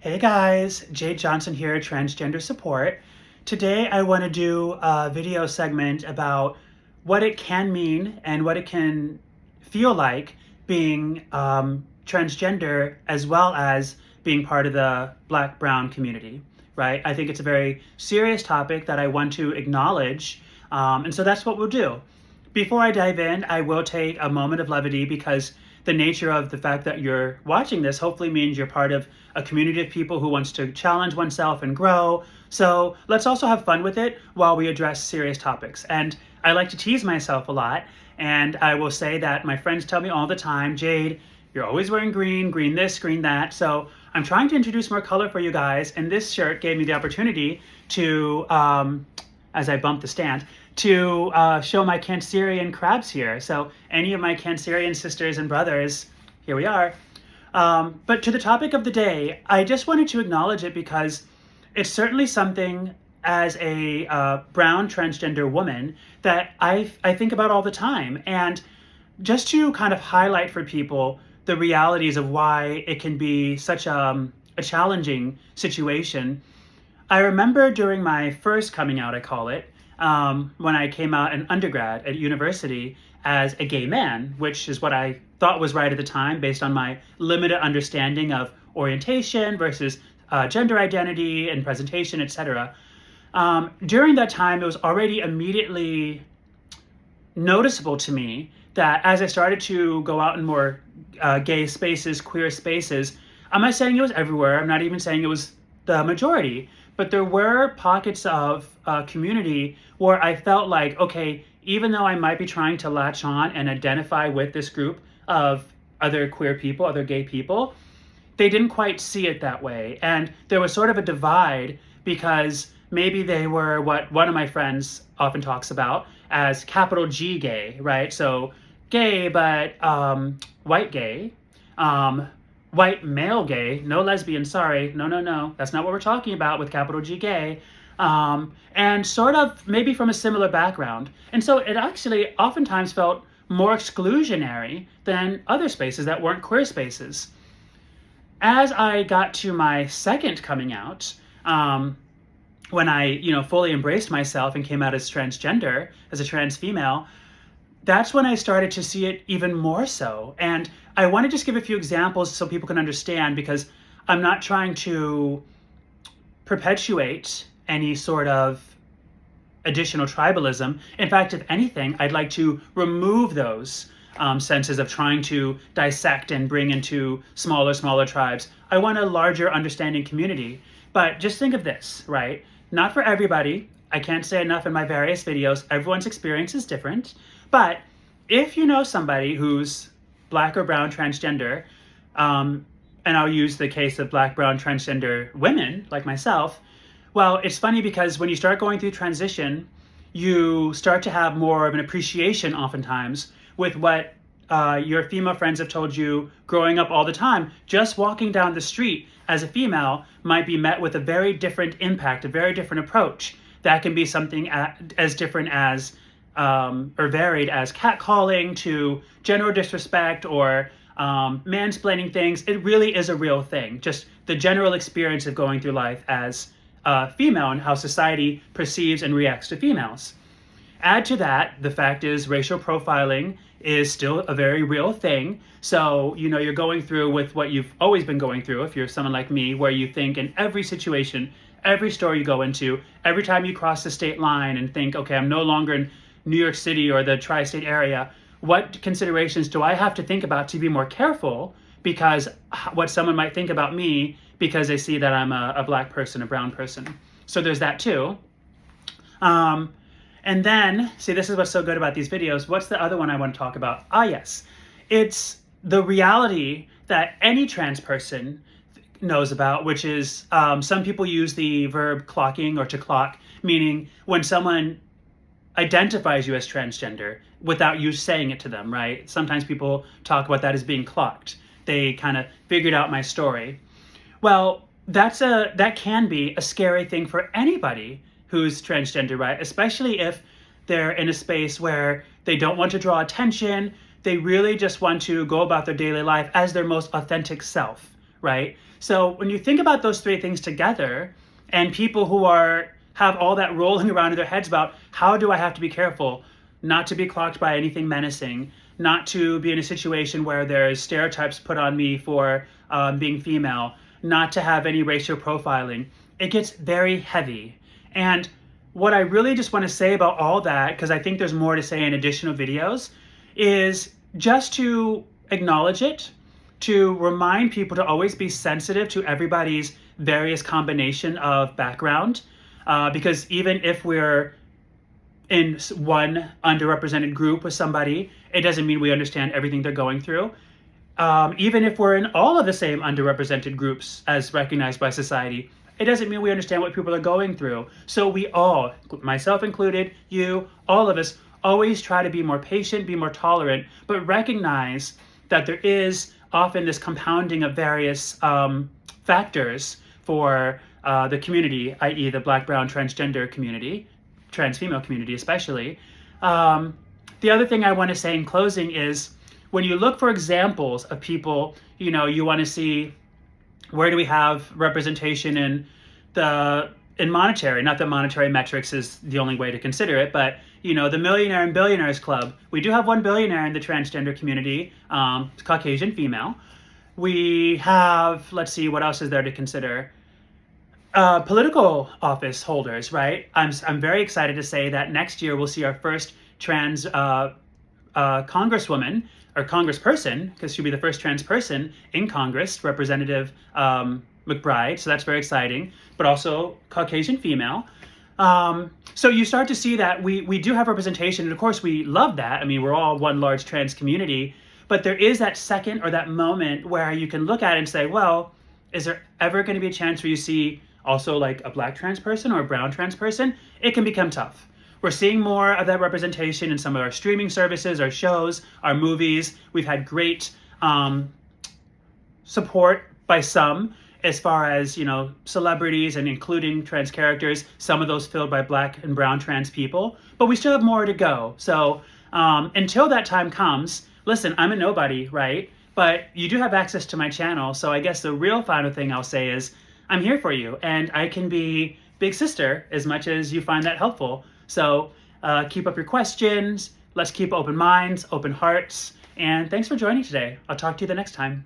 Hey guys, Jade Johnson here, Transgender Support. Today I want to do a video segment about what it can mean and what it can feel like being transgender as well as being part of the Black-Brown community, right? I think it's a very serious topic that I want to acknowledge, and so that's what we'll do. Before I dive in, I will take a moment of levity because the nature of the fact that you're watching this hopefully means you're part of a community of people who wants to challenge oneself and grow. So let's also have fun with it while we address serious topics. And I like to tease myself a lot, and I will say that my friends tell me all the time, Jade, you're always wearing green, green this, green that. So I'm trying to introduce more color for you guys, and this shirt gave me the opportunity to, as I bump the stand, to show my Cancerian crabs here. So any of my Cancerian sisters and brothers, here we are. But to the topic of the day, I just wanted to acknowledge it because it's certainly something as a brown transgender woman that I think about all the time. And just to kind of highlight for people the realities of why it can be such a challenging situation, I remember during my first coming out, I call it, when I came out in undergrad at university as a gay man, which is what I thought was right at the time based on my limited understanding of orientation versus gender identity and presentation, etc. During that time, it was already immediately noticeable to me that as I started to go out in more gay spaces, queer spaces, I'm not saying it was everywhere, I'm not even saying it was the majority, but there were pockets of community where I felt like, okay, even though I might be trying to latch on and identify with this group of other queer people, other gay people, they didn't quite see it that way. And there was sort of a divide because maybe they were what one of my friends often talks about as capital G gay, right? So gay, but white gay, white male gay, no lesbian, sorry, no, that's not what we're talking about with capital G gay, and sort of maybe from a similar background. And so it actually oftentimes felt more exclusionary than other spaces that weren't queer spaces. As I got to my second coming out, when I, fully embraced myself and came out as transgender, as a trans female, that's when I started to see it even more so. And I want to just give a few examples so people can understand, because I'm not trying to perpetuate any sort of additional tribalism. In fact, if anything, I'd like to remove those senses of trying to dissect and bring into smaller tribes. I want a larger understanding community. But just think of this, right? Not for everybody. I can't say enough in my various videos. Everyone's experience is different. But if you know somebody who's Black or brown transgender, and I'll use the case of Black, brown transgender women like myself, well, it's funny because when you start going through transition, you start to have more of an appreciation oftentimes with what your female friends have told you growing up all the time. Just walking down the street as a female might be met with a very different impact, a very different approach. That can be something as different as or varied as catcalling to general disrespect or mansplaining things. It really is a real thing. Just the general experience of going through life as a female and how society perceives and reacts to females. Add to that, the fact is racial profiling is still a very real thing. So, you're going through with what you've always been going through if you're someone like me, where you think in every situation, every store you go into, every time you cross the state line and think, okay, I'm no longer in New York City or the tri-state area, what considerations do I have to think about to be more careful because what someone might think about me because they see that I'm a Black person, a brown person. So there's that too. And then, see, this is what's so good about these videos. What's the other one I want to talk about? Yes. It's the reality that any trans person knows about, which is some people use the verb clocking or to clock, meaning when someone identifies you as transgender without you saying it to them, right? Sometimes people talk about that as being clocked. They kind of figured out my story. Well, that can be a scary thing for anybody who's transgender, right? Especially if they're in a space where they don't want to draw attention. They really just want to go about their daily life as their most authentic self, right? So when you think about those three things together, and people who have all that rolling around in their heads about how do I have to be careful not to be clocked by anything menacing, not to be in a situation where there's stereotypes put on me for being female, not to have any racial profiling, it gets very heavy. And what I really just want to say about all that, because I think there's more to say in additional videos, is just to acknowledge it, to remind people to always be sensitive to everybody's various combination of background, because even if we're in one underrepresented group with somebody, it doesn't mean we understand everything they're going through. Even if we're in all of the same underrepresented groups as recognized by society, it doesn't mean we understand what people are going through. So we all, myself included, you, all of us, always try to be more patient, be more tolerant, but recognize that there is often this compounding of various factors for the community, i.e. the Black, brown, transgender community, trans female community especially. The other thing I want to say in closing is when you look for examples of people, you want to see where do we have representation in monetary, not that monetary metrics is the only way to consider it, but the Millionaire and Billionaires Club. We do have one billionaire in the transgender community, Caucasian female. We have, let's see, what else is there to consider? Political office holders, right? I'm very excited to say that next year we'll see our first trans congresswoman or congressperson, because she'll be the first trans person in Congress, Representative McBride. So that's very exciting, but also Caucasian female. So you start to see that we do have representation, and of course we love that. I mean, we're all one large trans community, but there is that second or that moment where you can look at it and say, well, is there ever going to be a chance where you see also like a Black trans person or a brown trans person? It can become tough. We're seeing more of that representation in some of our streaming services, our shows, our movies. We've had great support by some as far as, celebrities and including trans characters, some of those filled by Black and brown trans people, but we still have more to go. So until that time comes, listen, I'm a nobody, right? But you do have access to my channel. So I guess the real final thing I'll say is I'm here for you, and I can be big sister as much as you find that helpful. So keep up your questions. Let's keep open minds, open hearts. And thanks for joining today. I'll talk to you the next time.